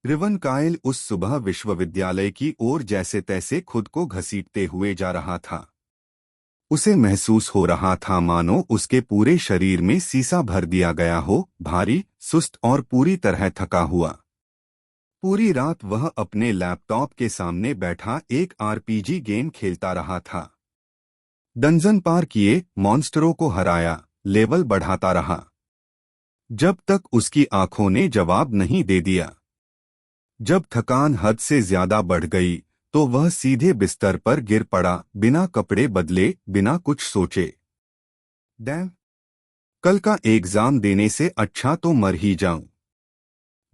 रिवन कायल उस सुबह विश्वविद्यालय की ओर जैसे तैसे खुद को घसीटते हुए जा रहा था। उसे महसूस हो रहा था मानो उसके पूरे शरीर में सीसा भर दिया गया हो, भारी, सुस्त और पूरी तरह थका हुआ। पूरी रात वह अपने लैपटॉप के सामने बैठा एक आरपीजी गेम खेलता रहा था। डंजन पार किए, मॉन्स्टरों को हराया, लेवल बढ़ाता रहा, जब तक उसकी आंखों ने जवाब नहीं दे दिया। जब थकान हद से ज्यादा बढ़ गई तो वह सीधे बिस्तर पर गिर पड़ा, बिना कपड़े बदले, बिना कुछ सोचे। डैम, कल का एग्जाम देने से अच्छा तो मर ही जाऊं।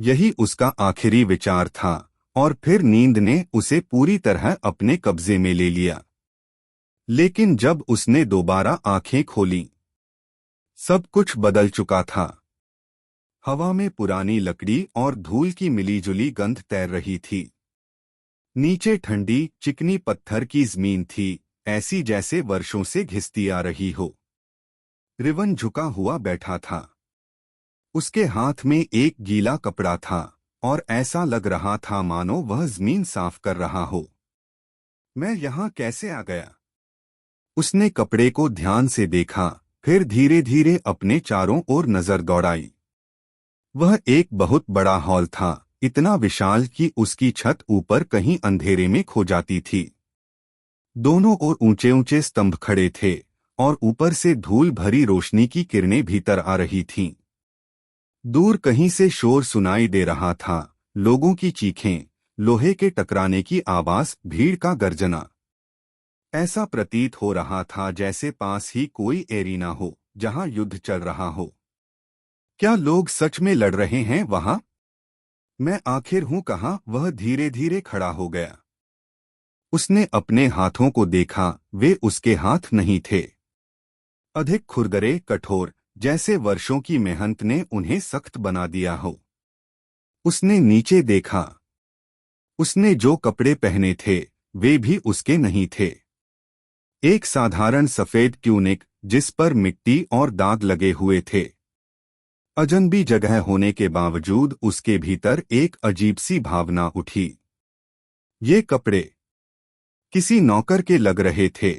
यही उसका आखिरी विचार था, और फिर नींद ने उसे पूरी तरह अपने कब्जे में ले लिया। लेकिन जब उसने दोबारा आंखें खोलीं, सब कुछ बदल चुका था। हवा में पुरानी लकड़ी और धूल की मिलीजुली गंध तैर रही थी। नीचे ठंडी, चिकनी पत्थर की जमीन थी, ऐसी जैसे वर्षों से घिसती आ रही हो। रिवन झुका हुआ बैठा था। उसके हाथ में एक गीला कपड़ा था, और ऐसा लग रहा था मानो वह जमीन साफ कर रहा हो। मैं यहाँ कैसे आ गया? उसने कपड़े को ध्यान से देखा, फिर धीरे धीरे अपने चारों ओर नजर दौड़ाई। वह एक बहुत बड़ा हॉल था, इतना विशाल कि उसकी छत ऊपर कहीं अंधेरे में खो जाती थी। दोनों ओर ऊंचे ऊंचे स्तंभ खड़े थे, और ऊपर से धूल भरी रोशनी की किरणें भीतर आ रही थीं। दूर कहीं से शोर सुनाई दे रहा था, लोगों की चीखें, लोहे के टकराने की आवाज, भीड़ का गर्जना। ऐसा प्रतीत हो रहा था जैसे पास ही कोई एरिना हो, जहां युद्ध चल रहा हो। क्या लोग सच में लड़ रहे हैं वहां? मैं आखिर हूं कहां? वह धीरे धीरे खड़ा हो गया। उसने अपने हाथों को देखा, वे उसके हाथ नहीं थे। अधिक खुरदरे, कठोर, जैसे वर्षों की मेहनत ने उन्हें सख्त बना दिया हो। उसने नीचे देखा। उसने जो कपड़े पहने थे वे भी उसके नहीं थे। एक साधारण सफेद ट्यूनिक जिस पर मिट्टी और दाग लगे हुए थे। अजनबी जगह होने के बावजूद उसके भीतर एक अजीब सी भावना उठी। ये कपड़े किसी नौकर के लग रहे थे।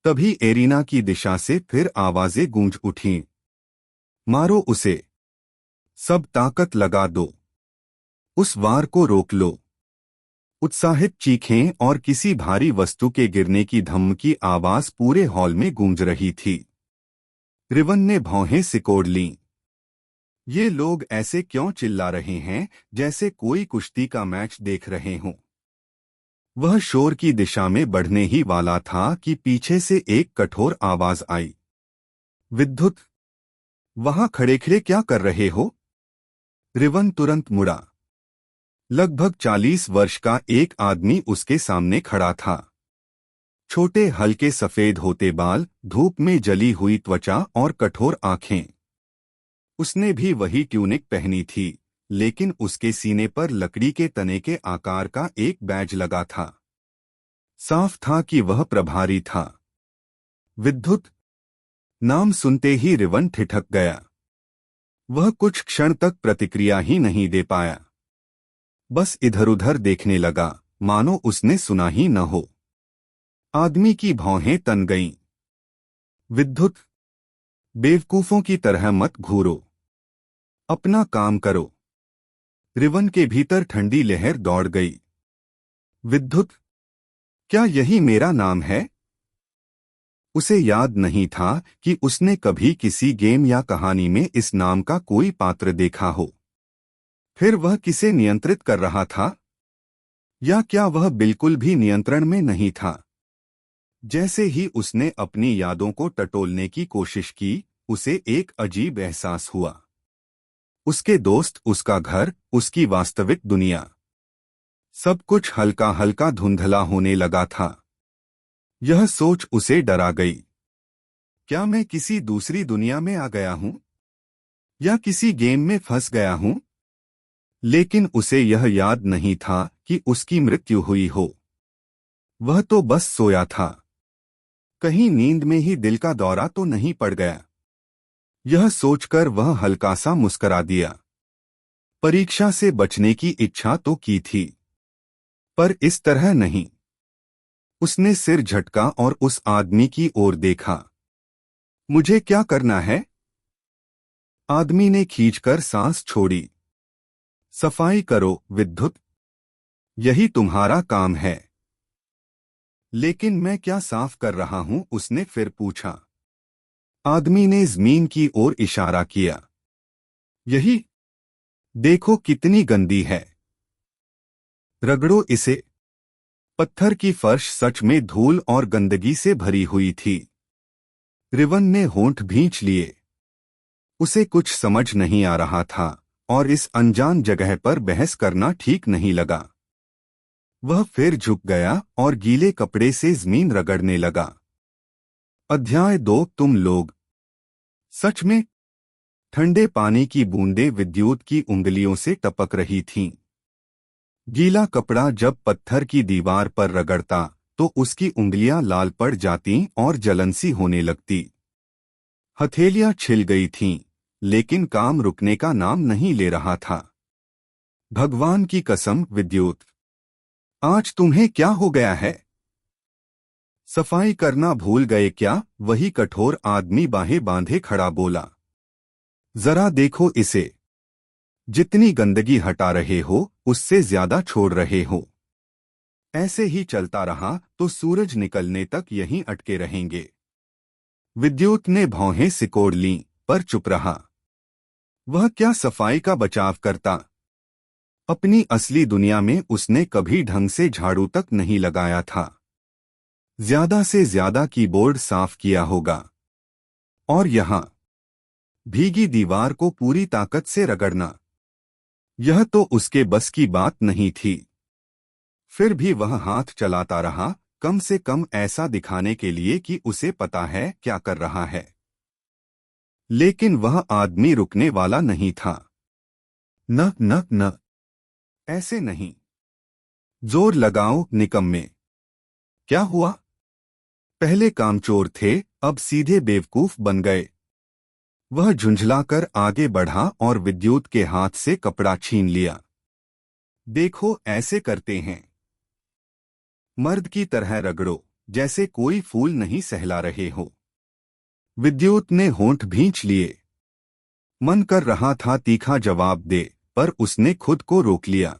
तभी एरिना की दिशा से फिर आवाजें गूंज उठीं। मारो उसे, सब ताकत लगा दो, उस वार को रोक लो। उत्साहित चीखें और किसी भारी वस्तु के गिरने की धम्म की आवाज पूरे हॉल में गूंज रही थी। रिवन ने भौहें सिकोड़ लीं। ये लोग ऐसे क्यों चिल्ला रहे हैं, जैसे कोई कुश्ती का मैच देख रहे हों। वह शोर की दिशा में बढ़ने ही वाला था कि पीछे से एक कठोर आवाज आई। विद्युत, वहां खड़े खड़े क्या कर रहे हो? रिवन तुरंत मुड़ा। लगभग 40 वर्ष का एक आदमी उसके सामने खड़ा था। छोटे हल्के सफेद होते बाल, धूप में जली हुई त्वचा और कठोर आंखें। उसने भी वही ट्यूनिक पहनी थी, लेकिन उसके सीने पर लकड़ी के तने के आकार का एक बैज लगा था। साफ था कि वह प्रभारी था। विद्युत नाम सुनते ही रिवन ठिठक गया। वह कुछ क्षण तक प्रतिक्रिया ही नहीं दे पाया। बस इधर-उधर देखने लगा, मानो उसने सुना ही न हो। आदमी की भौहें तन गईं। विद्युत, बेवकूफों की तरह मत घूरो, अपना काम करो। रिवन के भीतर ठंडी लहर दौड़ गई। विद्युत, क्या यही मेरा नाम है? उसे याद नहीं था कि उसने कभी किसी गेम या कहानी में इस नाम का कोई पात्र देखा हो। फिर वह किसे नियंत्रित कर रहा था? या क्या वह बिल्कुल भी नियंत्रण में नहीं था? जैसे ही उसने अपनी यादों को टटोलने की कोशिश की, उसे एक अजीब एहसास हुआ। उसके दोस्त, उसका घर, उसकी वास्तविक दुनिया, सब कुछ हल्का हल्का धुंधला होने लगा था। यह सोच उसे डरा गई। क्या मैं किसी दूसरी दुनिया में आ गया हूं? या किसी गेम में फंस गया हूं? लेकिन उसे यह याद नहीं था कि उसकी मृत्यु हुई हो। वह तो बस सोया था। कहीं नींद में ही दिल का दौरा तो नहीं पड़ गया? यह सोचकर वह हल्का सा मुस्करा दिया। परीक्षा से बचने की इच्छा तो की थी, पर इस तरह नहीं। उसने सिर झटका और उस आदमी की ओर देखा। मुझे क्या करना है? आदमी ने खींचकर सांस छोड़ी। सफाई करो विद्युत, यही तुम्हारा काम है। लेकिन मैं क्या साफ कर रहा हूं? उसने फिर पूछा। आदमी ने जमीन की ओर इशारा किया। यही देखो कितनी गंदी है, रगड़ो इसे। पत्थर की फर्श सच में धूल और गंदगी से भरी हुई थी। रिवन ने होंठ भींच लिए। उसे कुछ समझ नहीं आ रहा था और इस अनजान जगह पर बहस करना ठीक नहीं लगा। वह फिर झुक गया और गीले कपड़े से जमीन रगड़ने लगा। अध्याय 2। तुम लोग। सच में ठंडे पानी की बूंदें विद्युत की उंगलियों से टपक रही थीं। गीला कपड़ा जब पत्थर की दीवार पर रगड़ता तो उसकी उंगलियां लाल पड़ जातीं और जलन सी होने लगती। हथेलियां छिल गई थीं, लेकिन काम रुकने का नाम नहीं ले रहा था। भगवान की कसम विद्युत, आज तुम्हें क्या हो गया है? सफाई करना भूल गए क्या? वही कठोर आदमी बाहें बांधे खड़ा बोला। जरा देखो इसे, जितनी गंदगी हटा रहे हो उससे ज्यादा छोड़ रहे हो। ऐसे ही चलता रहा तो सूरज निकलने तक यहीं अटके रहेंगे। विद्युत ने भौहें सिकोड़ लीं, पर चुप रहा। वह क्या सफाई का बचाव करता? अपनी असली दुनिया में उसने कभी ढंग से झाड़ू तक नहीं लगाया था। ज्यादा से ज्यादा कीबोर्ड साफ किया होगा। और यहां भीगी दीवार को पूरी ताकत से रगड़ना, यह तो उसके बस की बात नहीं थी। फिर भी वह हाथ चलाता रहा, कम से कम ऐसा दिखाने के लिए कि उसे पता है क्या कर रहा है। लेकिन वह आदमी रुकने वाला नहीं था। न न न, ऐसे नहीं। जोर लगाओ निकम्मे। क्या हुआ? पहले कामचोर थे, अब सीधे बेवकूफ बन गए। वह झुंझलाकर आगे बढ़ा और विद्युत के हाथ से कपड़ा छीन लिया। देखो ऐसे करते हैं। मर्द की तरह रगड़ो, जैसे कोई फूल नहीं सहला रहे हो। विद्युत ने होंठ भींच लिए। मन कर रहा था तीखा जवाब दे, पर उसने खुद को रोक लिया।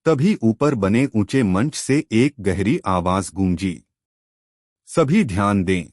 तभी ऊपर बने ऊंचे मंच से एक गहरी आवाज गूंजी। सभी ध्यान दें,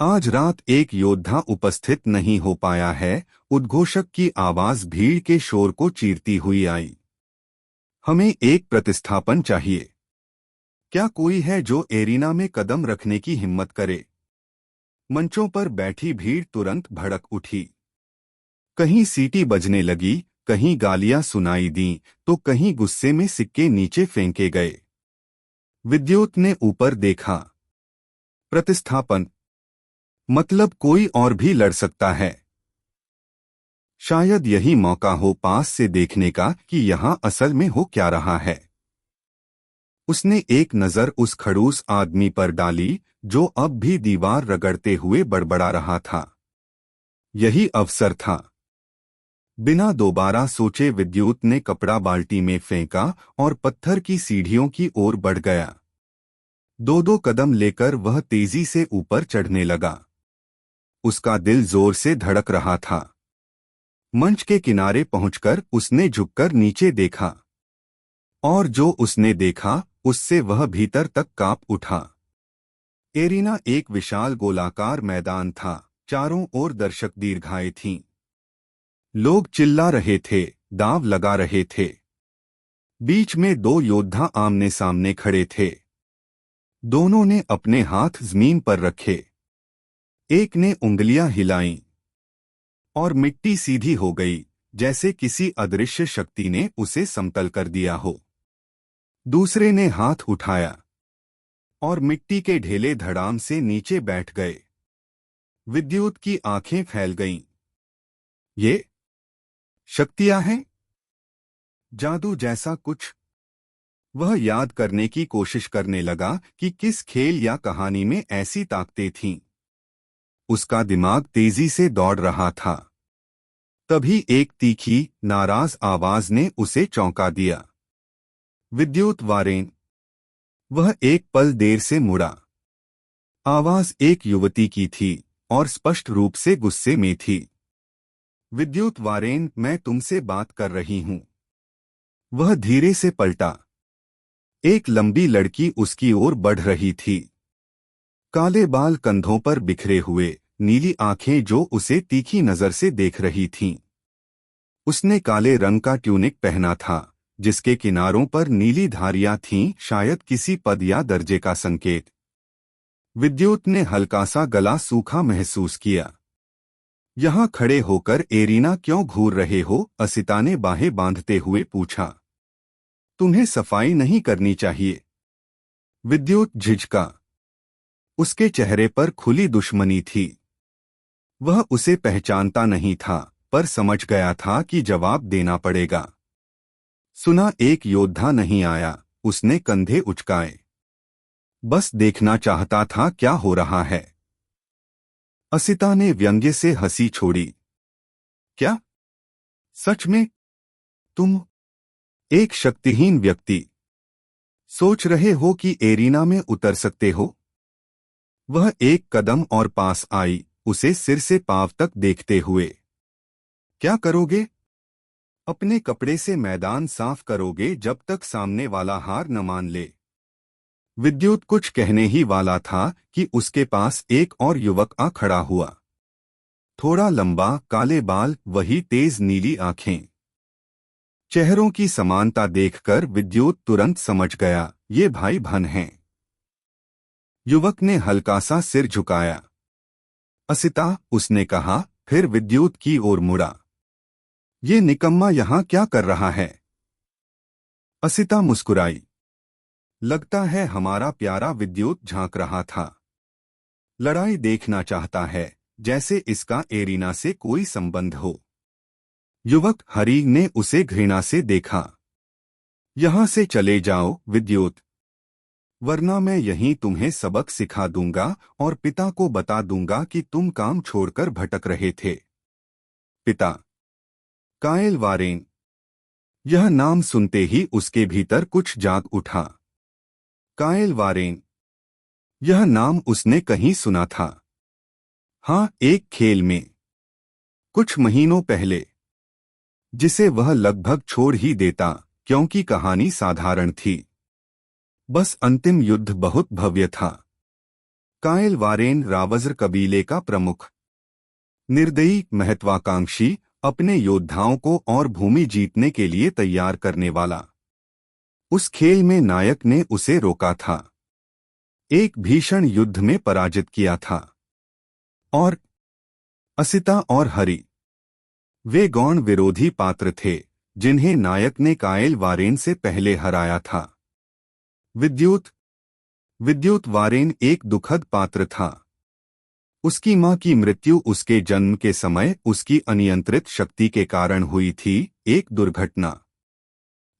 आज रात एक योद्धा उपस्थित नहीं हो पाया है। उद्घोषक की आवाज भीड़ के शोर को चीरती हुई आई। हमें एक प्रतिस्थापन चाहिए। क्या कोई है जो एरिना में कदम रखने की हिम्मत करे? मंचों पर बैठी भीड़ तुरंत भड़क उठी। कहीं सीटी बजने लगी, कहीं गालियां सुनाई दीं, तो कहीं गुस्से में सिक्के नीचे फेंके गए। विद्युत ने ऊपर देखा। प्रतिस्थापन मतलब कोई और भी लड़ सकता है। शायद यही मौका हो पास से देखने का कि यहां असल में हो क्या रहा है। उसने एक नजर उस खड़ूस आदमी पर डाली जो अब भी दीवार रगड़ते हुए बड़बड़ा रहा था। यही अवसर था। बिना दोबारा सोचे विद्युत ने कपड़ा बाल्टी में फेंका और पत्थर की सीढ़ियों की ओर बढ़ गया। दो दो कदम लेकर वह तेजी से ऊपर चढ़ने लगा। उसका दिल जोर से धड़क रहा था। मंच के किनारे पहुंचकर उसने झुककर नीचे देखा, और जो उसने देखा उससे वह भीतर तक कांप उठा। एरिना एक विशाल गोलाकार मैदान था, चारों ओर दर्शक दीर्घाएं थीं। लोग चिल्ला रहे थे, दांव लगा रहे थे। बीच में दो योद्धा आमने सामने खड़े थे। दोनों ने अपने हाथ जमीन पर रखे। एक ने उंगलियां हिलाईं और मिट्टी सीधी हो गई, जैसे किसी अदृश्य शक्ति ने उसे समतल कर दिया हो। दूसरे ने हाथ उठाया और मिट्टी के ढेले धड़ाम से नीचे बैठ गए। विद्युत की आंखें फैल गईं। ये शक्तियां हैं? जादू जैसा कुछ? वह याद करने की कोशिश करने लगा कि किस खेल या कहानी में ऐसी ताकतें थीं। उसका दिमाग तेजी से दौड़ रहा था। तभी एक तीखी, नाराज आवाज ने उसे चौंका दिया। विद्युत वारेन। वह एक पल देर से मुड़ा। आवाज एक युवती की थी और स्पष्ट रूप से गुस्से में थी। विद्युत वारेन, मैं तुमसे बात कर रही हूं। वह धीरे से पलटा। एक लंबी लड़की उसकी ओर बढ़ रही थी। काले बाल कंधों पर बिखरे हुए, नीली आंखें जो उसे तीखी नजर से देख रही थीं। उसने काले रंग का ट्यूनिक पहना था, जिसके किनारों पर नीली धारियां थीं, शायद किसी पद या दर्जे का संकेत। विद्युत ने हल्का सा गला सूखा महसूस किया। यहाँ खड़े होकर एरिना क्यों घूर रहे हो? असिता ने बाहें बांधते हुए पूछा। तुम्हें सफाई नहीं करनी चाहिए। विद्युत झिझका। उसके चेहरे पर खुली दुश्मनी थी। वह उसे पहचानता नहीं था, पर समझ गया था कि जवाब देना पड़ेगा। सुना, एक योद्धा नहीं आया। उसने कंधे उचकाए। बस देखना चाहता था क्या हो रहा है। असिता ने व्यंग्य से हंसी छोड़ी। क्या? सच में? तुम एक शक्तिहीन व्यक्ति सोच रहे हो कि एरिना में उतर सकते हो? वह एक कदम और पास आई, उसे सिर से पांव तक देखते हुए। क्या करोगे? अपने कपड़े से मैदान साफ करोगे जब तक सामने वाला हार न मान ले। विद्युत कुछ कहने ही वाला था कि उसके पास एक और युवक आ खड़ा हुआ। थोड़ा लंबा, काले बाल, वही तेज नीली आंखें। चेहरों की समानता देखकर विद्युत तुरंत समझ गया, ये भाई बहन हैं। युवक ने हल्का सा सिर झुकाया। असिता, उसने कहा, फिर विद्युत की ओर मुड़ा। ये निकम्मा यहां क्या कर रहा है? असिता मुस्कुराई। लगता है हमारा प्यारा। विद्युत झांक रहा था। लड़ाई देखना चाहता है, जैसे इसका एरिना से कोई संबंध हो। युवक हरी ने उसे घृणा से देखा। यहां से चले जाओ विद्युत, वरना मैं यहीं तुम्हें सबक सिखा दूंगा और पिता को बता दूंगा कि तुम काम छोड़कर भटक रहे थे। पिता? कायल वारेन। यह नाम सुनते ही उसके भीतर कुछ जाग उठा। कायल वारेन। यह नाम उसने कहीं सुना था। हाँ, एक खेल में, कुछ महीनों पहले, जिसे वह लगभग छोड़ ही देता क्योंकि कहानी साधारण थी। बस अंतिम युद्ध बहुत भव्य था। कायल वारेन रावज़र कबीले का प्रमुख, निर्दयी, महत्वाकांक्षी, अपने योद्धाओं को और भूमि जीतने के लिए तैयार करने वाला। उस खेल में नायक ने उसे रोका था, एक भीषण युद्ध में पराजित किया था। और असिता और हरि, वे गौण विरोधी पात्र थे जिन्हें नायक ने कायल वारेन से पहले हराया था। विद्युत वारेन एक दुखद पात्र था। उसकी मां की मृत्यु उसके जन्म के समय उसकी अनियंत्रित शक्ति के कारण हुई थी, एक दुर्घटना।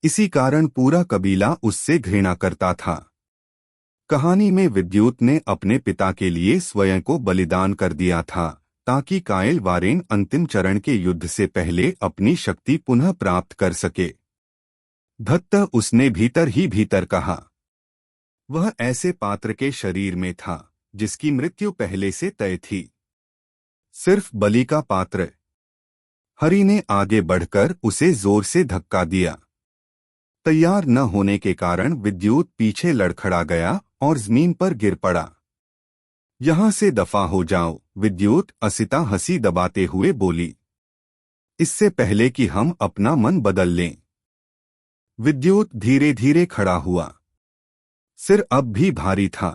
इसी कारण पूरा कबीला उससे घृणा करता था। कहानी में विद्युत ने अपने पिता के लिए स्वयं को बलिदान कर दिया था, ताकि कायल वारेन अंतिम चरण के युद्ध से पहले अपनी शक्ति पुनः प्राप्त कर सके। धत्त, उसने भीतर ही भीतर कहा। वह ऐसे पात्र के शरीर में था जिसकी मृत्यु पहले से तय थी। सिर्फ बलि का पात्र। हरि ने आगे बढ़कर उसे जोर से धक्का दिया। तैयार न होने के कारण विद्युत पीछे लड़खड़ा गया और जमीन पर गिर पड़ा। यहां से दफा हो जाओ विद्युत, असिता हंसी दबाते हुए बोली, इससे पहले कि हम अपना मन बदल लें। विद्युत धीरे धीरे खड़ा हुआ। सिर अब भी भारी था।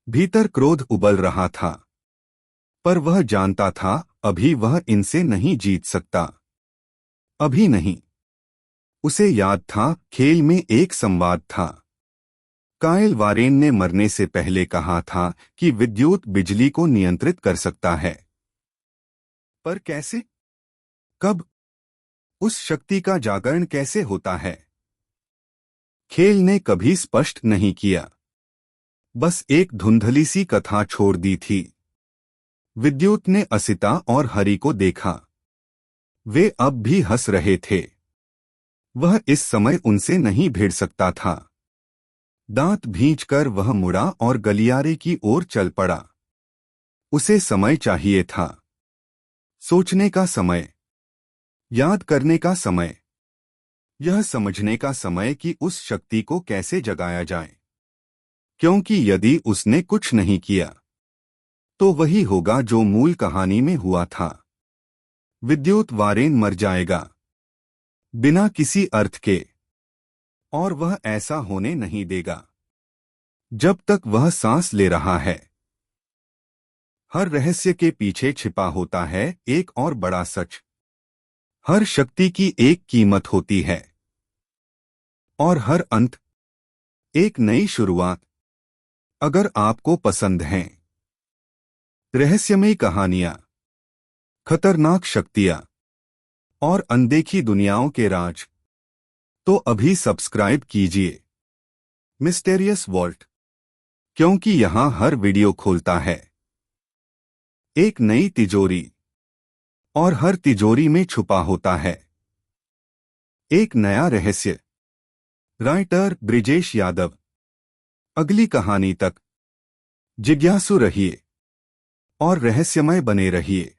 भीतर क्रोध उबल रहा था, पर वह जानता था अभी वह इनसे नहीं जीत सकता। अभी नहीं। उसे याद था, खेल में एक संवाद था। कायल वारेन ने मरने से पहले कहा था कि विद्युत बिजली को नियंत्रित कर सकता है। पर कैसे? कब? उस शक्ति का जागरण कैसे होता है? खेल ने कभी स्पष्ट नहीं किया, बस एक धुंधली सी कथा छोड़ दी थी। विद्युत ने असिता और हरि को देखा। वे अब भी हंस रहे थे। वह इस समय उनसे नहीं भिड़ सकता था। दांत भींचकर वह मुड़ा और गलियारे की ओर चल पड़ा। उसे समय चाहिए था, सोचने का समय, याद करने का समय, यह समझने का समय कि उस शक्ति को कैसे जगाया जाए। क्योंकि यदि उसने कुछ नहीं किया तो वही होगा जो मूल कहानी में हुआ था। विद्युत वारेन मर जाएगा, बिना किसी अर्थ के, और वह ऐसा होने नहीं देगा जब तक वह सांस ले रहा है। हर रहस्य के पीछे छिपा होता है एक और बड़ा सच। हर शक्ति की एक कीमत होती है, और हर अंत एक नई शुरुआत। अगर आपको पसंद हैं रहस्यमयी कहानियां, खतरनाक शक्तियां और अनदेखी दुनियाओं के राज, तो अभी सब्सक्राइब कीजिए मिस्टेरियस वॉल्ट, क्योंकि यहां हर वीडियो खोलता है एक नई तिजोरी, और हर तिजोरी में छुपा होता है एक नया रहस्य। राइटर ब्रिजेश यादव। अगली कहानी तक जिज्ञासु रहिए और रहस्यमय बने रहिए।